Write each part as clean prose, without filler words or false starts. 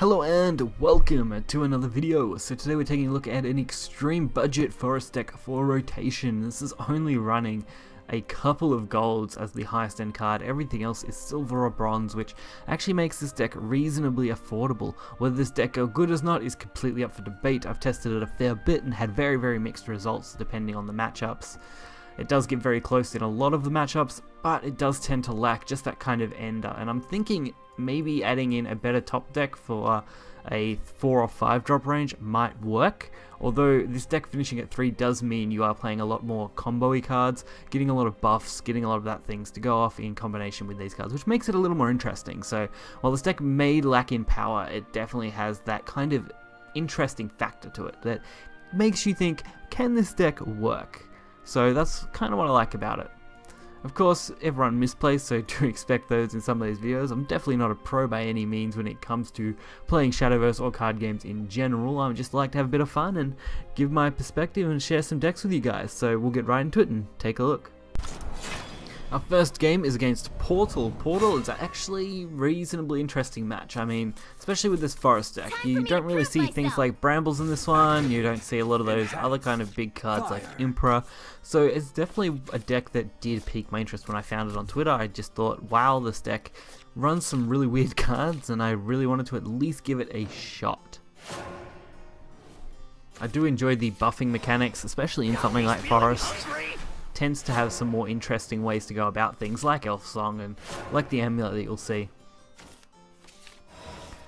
Hello and welcome to another video. So today we're taking a look at an extreme budget forest deck for rotation. This is only running a couple of golds as the highest end card. Everything else is silver or bronze, which actually makes this deck reasonably affordable. Whether this deck go good or not is completely up for debate. I've tested it a fair bit and had very mixed results depending on the matchups. It does get very close in a lot of the matchups, but it does tend to lack just that kind of ender, and I'm thinking maybe adding in a better top deck for a 4 or 5 drop range might work, although this deck finishing at 3 does mean you are playing a lot more combo-y cards, getting a lot of buffs, getting a lot of that things to go off in combination with these cards, which makes it a little more interesting. So while this deck may lack in power, it definitely has that kind of interesting factor to it that makes you think, can this deck work? So that's kind of what I like about it. Of course, everyone misplays, so do expect those in some of these videos. I'm definitely not a pro by any means when it comes to playing Shadowverse or card games in general. I just like to have a bit of fun and give my perspective and share some decks with you guys. So we'll get right into it and take a look. Our first game is against Portal. Portal is actually a reasonably interesting match. I mean, especially with this forest deck. You don't really see things like brambles in this one. You don't see a lot of those other kind of big cards like Emperor. So it's definitely a deck that did pique my interest when I found it on Twitter. I just thought, wow, this deck runs some really weird cards, and I really wanted to at least give it a shot. I do enjoy the buffing mechanics, especially in something like Forest. Tends to have some more interesting ways to go about things, like Elf Song and like the amulet that you'll see.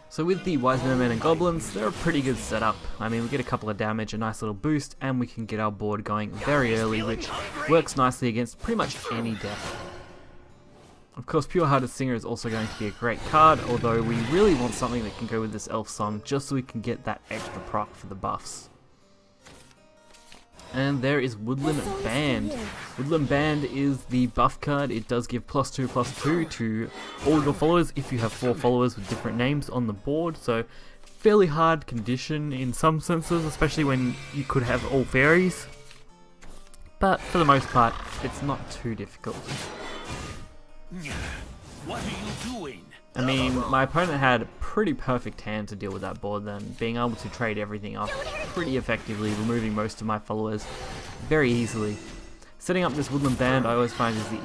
So with the Wise Men and Goblins, they're a pretty good setup. I mean, we get a couple of damage, a nice little boost, and we can get our board going very early, which works nicely against pretty much any deck. Of course, Pure Hearted Singer is also going to be a great card, although we really want something that can go with this Elf Song just so we can get that extra proc for the buffs. And there is Woodland Band. Woodland Band is the buff card. It does give +2/+2 to all your followers if you have 4 followers with different names on the board. So fairly hard condition in some senses, especially when you could have all fairies. But for the most part, it's not too difficult. What are you doing? I mean, my opponent had a pretty perfect hand to deal with that board then, being able to trade everything off pretty effectively, removing most of my followers very easily. Setting up this Woodland Band I always find is the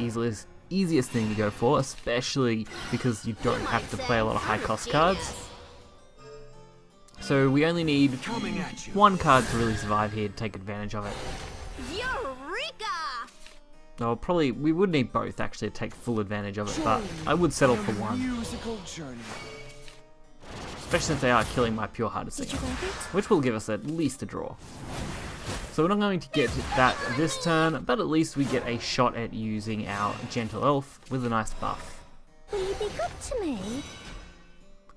easiest thing to go for, especially because you don't have to play a lot of high cost cards. So we only need one card to really survive here to take advantage of it. No, probably we would need both actually to take full advantage of it, but I would settle for one. Especially since they are killing my Pure Hearted Singer, which will give us at least a draw. So we're not going to get that this turn, but at least we get a shot at using our Gentle Elf with a nice buff. Will you be good to me?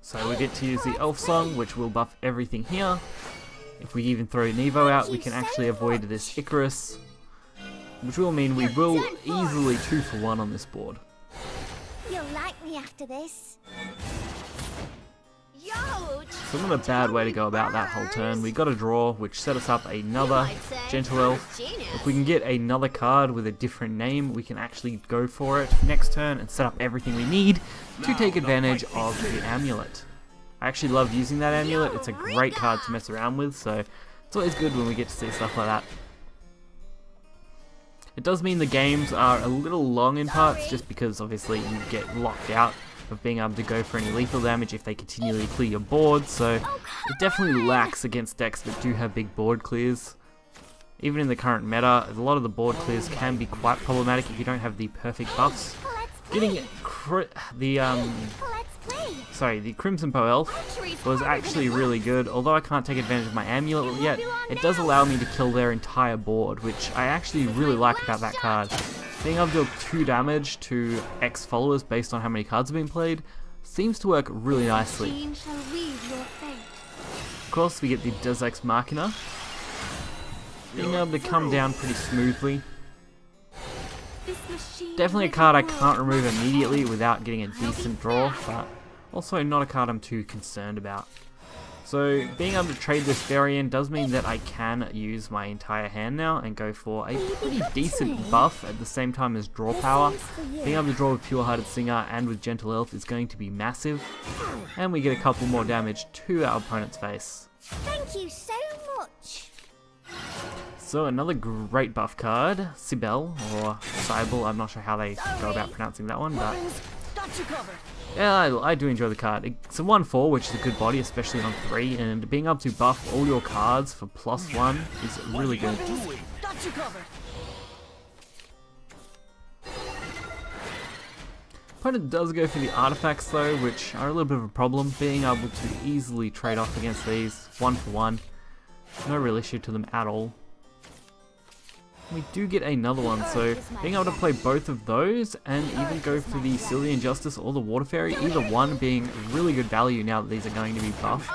So we get to use the Elf Song, which will buff everything here. If we even throw Nevo out, we can actually avoid this Icarus, which will mean we will easily 2 for 1 on this board. You'll like me after this. So not a bad way to go about that whole turn. We got a draw, which set us up another Gentle Elf. If we can get another card with a different name, we can actually go for it next turn and set up everything we need to take advantage of the amulet. I actually love using that amulet. It's a great card to mess around with, so it's always good when we get to see stuff like that. It does mean the games are a little long in parts, just because obviously you get locked out of being able to go for any lethal damage if they continually clear your board, so it definitely lacks against decks that do have big board clears. Even in the current meta, a lot of the board clears can be quite problematic if you don't have the perfect buffs. Getting the Crimson Poe Elf was actually really good. Although I can't take advantage of my amulet yet, it does allow me to kill their entire board, which I actually really like about that card. Being able to deal 2 damage to X followers based on how many cards have been played seems to work really nicely. Of course, we get the Deus Ex Machina, being able to come down pretty smoothly. Definitely a card I can't remove immediately without getting a decent draw, but also not a card I'm too concerned about. So being able to trade this variant does mean that I can use my entire hand now and go for a pretty decent buff at the same time as draw power. Being able to draw with Pure Hearted Singer and with Gentle Elf is going to be massive. And we get a couple more damage to our opponent's face. Thank you so much. So another great buff card, Sibel, or Cybel, I'm not sure how they go about pronouncing that one, but yeah, I do enjoy the card. It's a 1/4, which is a good body, especially on 3, and being able to buff all your cards for +1 is really good. Opponent does go for the artifacts though, which are a little bit of a problem. Being able to easily trade off against these, 1-for-1, no real issue to them at all. We do get another one, so being able to play both of those and even go for the Silly Injustice or the Water Fairy, either one being really good value now that these are going to be buffed,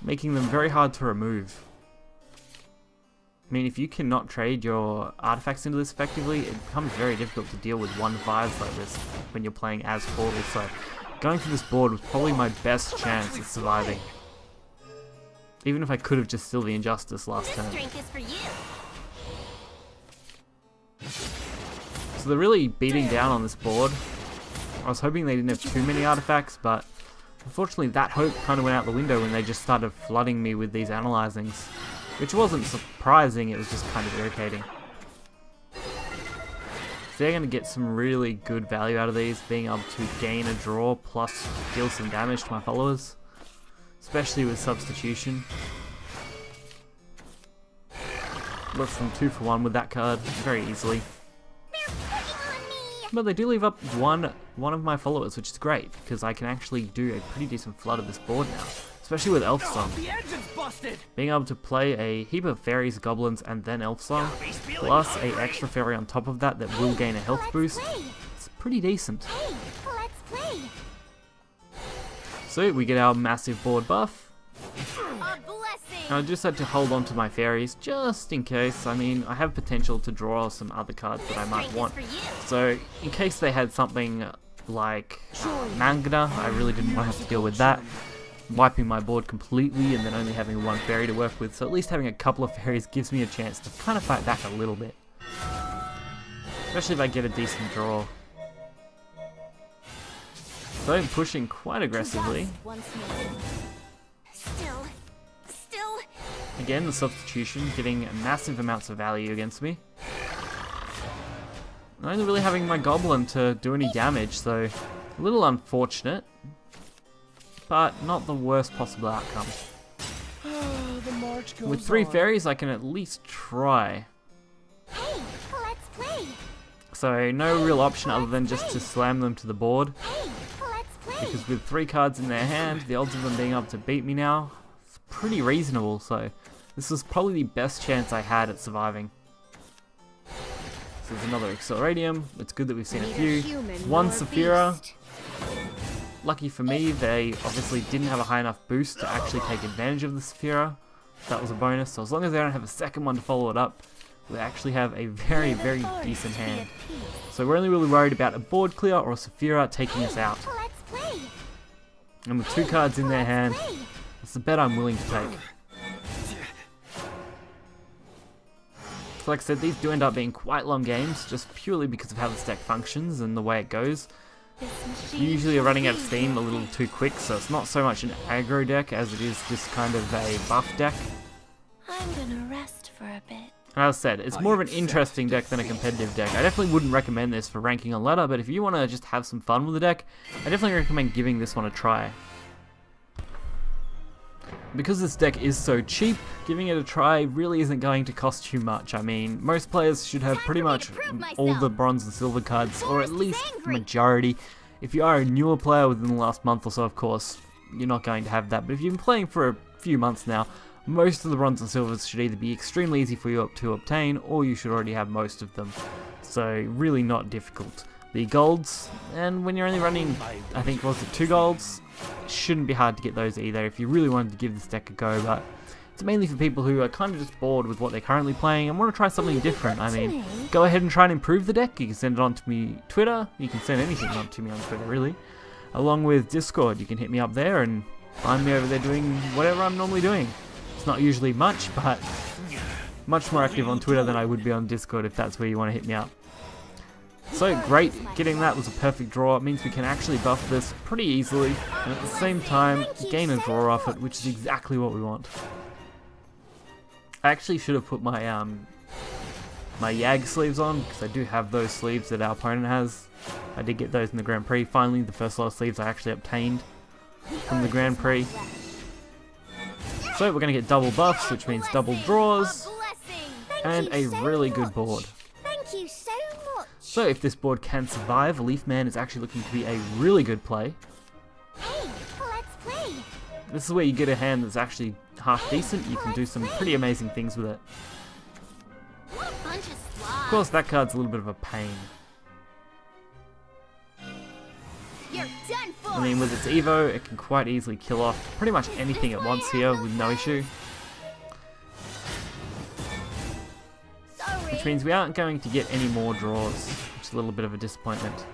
making them very hard to remove. I mean, if you cannot trade your artifacts into this effectively, it becomes very difficult to deal with 1/5s like this when you're playing as Portal, so going for this board was probably my best chance of surviving. Even if I could have just Silly Injustice last turn. So they're really beating down on this board. I was hoping they didn't have too many artifacts, but unfortunately that hope kind of went out the window when they just started flooding me with these analyzings. Which wasn't surprising, it was just kind of irritating. So they're going to get some really good value out of these, being able to gain a draw plus deal some damage to my followers. Especially with substitution. Less than 2-for-1 with that card, very easily. But they do leave up one of my followers, which is great, because I can actually do a pretty decent flood of this board now. Especially with Elf Song. Being able to play a heap of fairies, goblins, and then Elf Song, plus a extra fairy on top of that that will gain a health boost, it's pretty decent. So we get our massive board buff. Now I just had to hold on to my fairies just in case. I mean, I have potential to draw some other cards that I might want. So in case they had something like Mangana, I really didn't want to have to deal with that. Wiping my board completely and then only having one fairy to work with. So at least having a couple of fairies gives me a chance to kind of fight back a little bit. Especially if I get a decent draw. So I'm pushing quite aggressively. Again, the substitution getting massive amounts of value against me. I'm only really having my goblin to do any damage, so a little unfortunate, but not the worst possible outcome. With 3 fairies, I can at least try. So no real option other than just to slam them to the board. Because with 3 cards in their hand, the odds of them being able to beat me now is pretty reasonable, so this was probably the best chance I had at surviving. So there's another Acceleradium. It's good that we've seen a few. 1 Saphira. Lucky for me, they obviously didn't have a high enough boost to actually take advantage of the Saphira. That was a bonus, so as long as they don't have a second one to follow it up, we actually have a very, very decent hand. So we're only really worried about a board clear or a Saphira taking us out. And with 2 cards in their hand, it's the bet I'm willing to take. So like I said, these do end up being quite long games, just purely because of how this deck functions and the way it goes. Usually you're running out of steam a little too quick, so it's not so much an aggro deck as it is just kind of a buff deck. I'm gonna rest for a bit. As I said, it's more of an interesting deck than a competitive deck. I definitely wouldn't recommend this for ranking on ladder, but if you want to just have some fun with the deck, I definitely recommend giving this one a try. Because this deck is so cheap, giving it a try really isn't going to cost you much. I mean, most players should have pretty much all the bronze and silver cards, or at least majority. If you are a newer player within the last month or so, of course, you're not going to have that. But if you've been playing for a few months now, most of the bronze and silvers should either be extremely easy for you to obtain, or you should already have most of them. So really not difficult. The golds, and when you're only running, I think, was it 2 golds? Shouldn't be hard to get those either if you really wanted to give this deck a go, but it's mainly for people who are kind of just bored with what they're currently playing and want to try something different. I mean, go ahead and try and improve the deck. You can send it on to me Twitter, you can send anything on to me on Twitter really. Along with Discord, you can hit me up there and find me over there doing whatever I'm normally doing. It's not usually much, but much more active on Twitter than I would be on Discord if that's where you want to hit me up. So great, getting that was a perfect draw. It means we can actually buff this pretty easily, and at the same time gain a draw off it, which is exactly what we want. I actually should have put my my Yag sleeves on, because I do have those sleeves that our opponent has. I did get those in the Grand Prix. Finally, the first lot of sleeves I actually obtained from the Grand Prix. So we're going to get double buffs, which means double draws, and a really good board. Thank you so much. So if this board can survive, Leafman is actually looking to be a really good play. Hey, let's play. This is where you get a hand that's actually half decent. You can do some pretty amazing things with it. Of course, that card's a little bit of a pain. You're done for. I mean, with its Evo, it can quite easily kill off pretty much anything at once here with no issue. Which means we aren't going to get any more draws, which is a little bit of a disappointment.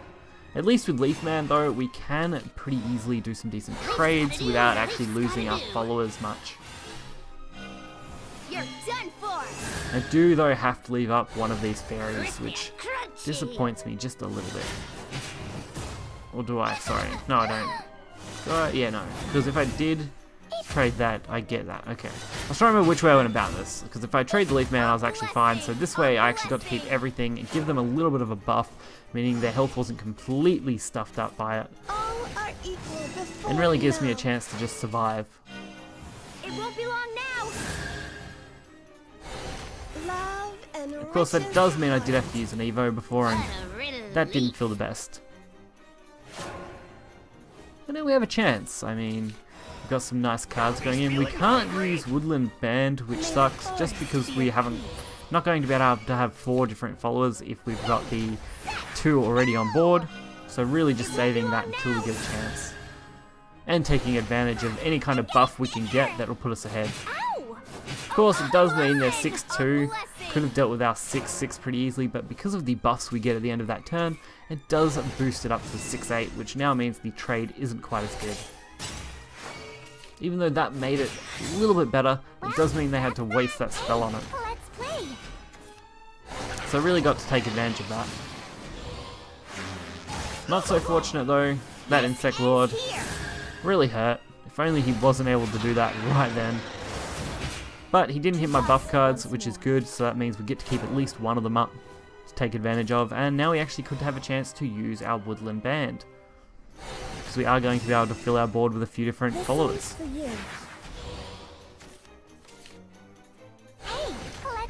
At least with Leafman though, we can pretty easily do some decent trades without actually losing our followers much. You're done for. I do though have to leave up one of these fairies, which disappoints me just a little bit. Or do I? Sorry. No, I don't. Do I? Yeah, no. Because if I did trade that, I get that. Okay. I was trying to remember which way I went about this. Because if I trade the Leafman, I was actually fine. So this way, I actually got to keep everything and give them a little bit of a buff, meaning their health wasn't completely stuffed up by it. And really gives me a chance to just survive. It won't be long now. Of course, that does mean I did have to use an Evo before, and that didn't feel the best. But now we have a chance. I mean, we've got some nice cards going in. We can't use Woodland Band, which sucks, just because we haven't, not going to be able to have 4 different followers if we've got the 2 already on board. So really just saving that until we get a chance. And taking advantage of any kind of buff we can get that will put us ahead. Of course, it does mean they're 6-2. Could have dealt with our 6-6 pretty easily, but because of the buffs we get at the end of that turn, it does boost it up to 6-8, which now means the trade isn't quite as good. Even though that made it a little bit better, it does mean they had to waste that spell on it. So I really got to take advantage of that. Not so fortunate though, that Insect Lord really hurt. If only he wasn't able to do that right then. But he didn't hit my buff cards, which is good, so that means we get to keep at least one of them up to take advantage of, and now we actually could have a chance to use our Woodland Band. Because we are going to be able to fill our board with a few different followers.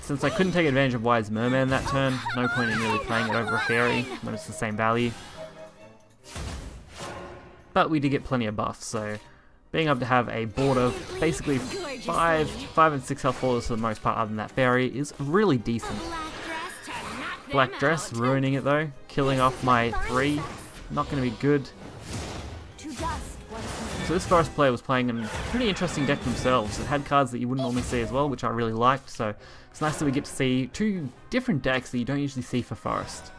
Since I couldn't take advantage of Wise Merman that turn, no point in really playing it over a fairy when it's the same value. But we did get plenty of buffs, so being able to have a board of basically 5 and 6 health followers for the most part other than that fairy is really decent. Black Dress ruining it though, killing off my 3, not going to be good. So this Forest player was playing a pretty interesting deck themselves. It had cards that you wouldn't normally see as well, which I really liked, so it's nice that we get to see 2 different decks that you don't usually see for Forest.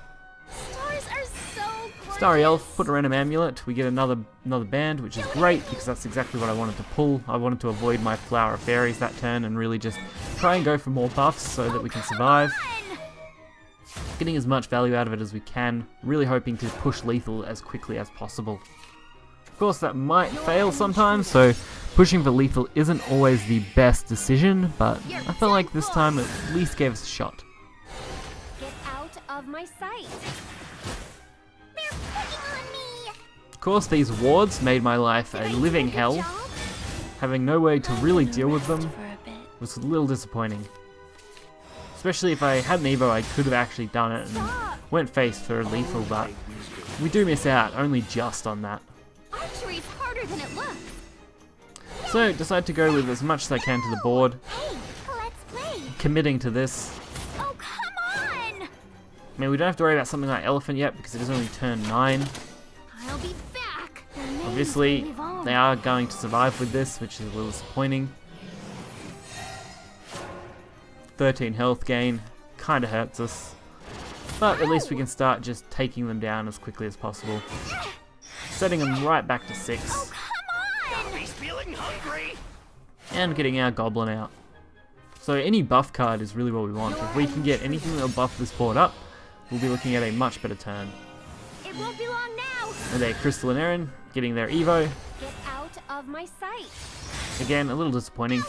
Starry Elf, put a random amulet, we get another band, which is great because that's exactly what I wanted to pull. I wanted to avoid my Flower of Fairies that turn and really just try and go for more buffs so that we can survive. Getting as much value out of it as we can, really hoping to push lethal as quickly as possible. Of course that might fail sometimes, so pushing for lethal isn't always the best decision, but I felt like this time it at least gave us a shot. Get out of my sight. Of course, these wards made my life a living hell. Having no way to really deal with them was a little disappointing. Especially if I had an Evo, I could have actually done it and went face for lethal, but we do miss out, only just on that. Archery's harder than it looks. So, decide to go with as much as I can to the board. Committing to this. Oh, come on! I mean, we don't have to worry about something like Elephant yet because it is only turn 9. I'll be back. Obviously, they are going to survive with this, which is a little disappointing. 13 health gain, kinda hurts us. But at least we can start just taking them down as quickly as possible. Setting them right back to 6. Oh, come on! feeling hungry? And getting our Goblin out. So any buff card is really what we want. If we can get anything that will buff this board up, we'll be looking at a much better turn. It won't be long now. And there, Crystal and Aaron getting their Evo. Get out of my sight. Again, a little disappointing.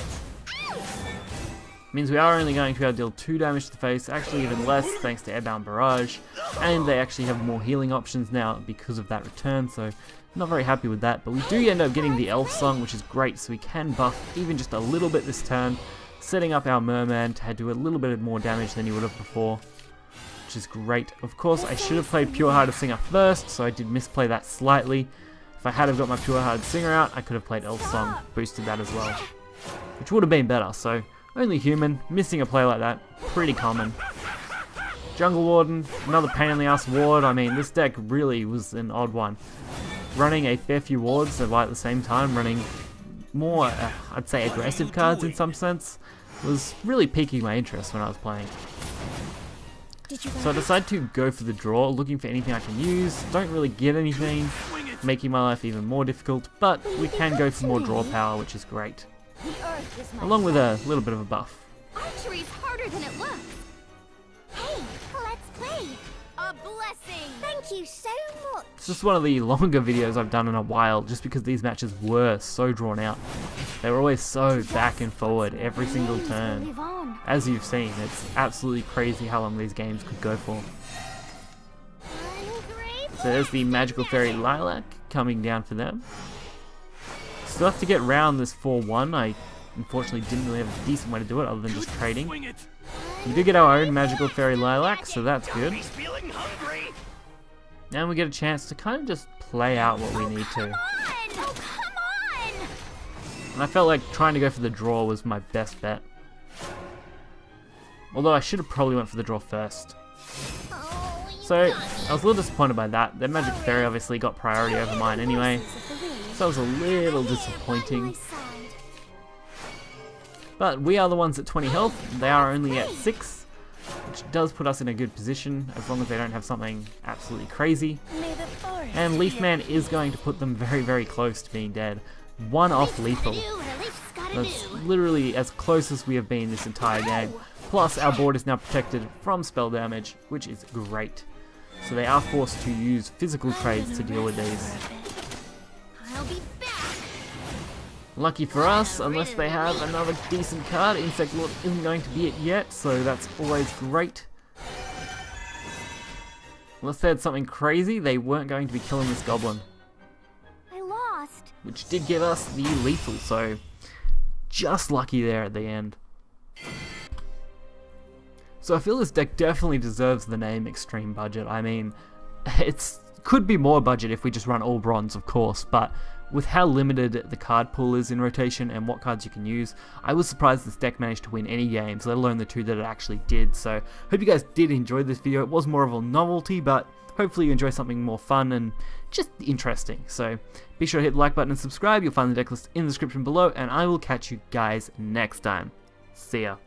Means we are only going to be able to deal 2 damage to the face, actually even less thanks to Airbound Barrage. And they actually have more healing options now because of that return, so not very happy with that. But we do end up getting the Elf Song, which is great, so we can buff even just a little bit this turn, setting up our Merman to do a little bit more damage than he would have before, which is great. Of course, I should have played Pure Hearted Singer first, so I did misplay that slightly. If I had have got my Pure Hearted Singer out, I could have played Elf Song, boosted that as well, which would have been better. So only human, missing a play like that, pretty common. Jungle Warden, another pain in the ass ward. I mean, this deck really was an odd one. Running a fair few wards, while at the same time running more, I'd say, aggressive cards in some sense, was really piquing my interest when I was playing. So I decided to go for the draw, looking for anything I can use. Don't really get anything, making my life even more difficult, but we can go for more draw power, which is great. Along with a little bit of a buff. Archery's harder than it looks. Hey, let's play. A blessing. Thank you so much. It's just one of the longer videos I've done in a while, just because these matches were so drawn out. They were always so back and forward every single turn. As you've seen, it's absolutely crazy how long these games could go for. So there's the Magical Fairy Lilac coming down for them. Still have to get round this 4-1. I unfortunately didn't really have a decent way to do it other than just trading. We do get our own Magical Fairy Lilac, so that's good. And we get a chance to kind of just play out what we need to. Oh, come on. And I felt like trying to go for the draw was my best bet. Although I should have probably went for the draw first. So I was a little disappointed by that. Their Magic Fairy obviously got priority over mine anyway. So that was a little disappointing. But we are the ones at 20 health. They are only at 6. Which does put us in a good position, as long as they don't have something absolutely crazy. And Leafman is going to put them very, very close to being dead. 1 off lethal. That's literally as close as we have been this entire game. Plus, our board is now protected from spell damage, which is great. So they are forced to use physical trades to deal with these. I'll be back. Lucky for us, unless they have another decent card, Insect Lord isn't going to be it yet, so that's always great. Unless they had something crazy, they weren't going to be killing this Goblin. I lost. Which did give us the lethal, so just lucky there at the end. So I feel this deck definitely deserves the name Extreme Budget. I mean, it could be more budget if we just run all bronze, of course, but with how limited the card pool is in rotation and what cards you can use, I was surprised this deck managed to win any games, let alone the 2 that it actually did. So hope you guys did enjoy this video. It was more of a novelty, but hopefully you enjoy something more fun and just interesting. So be sure to hit the like button and subscribe. You'll find the deck list in the description below, and I will catch you guys next time. See ya.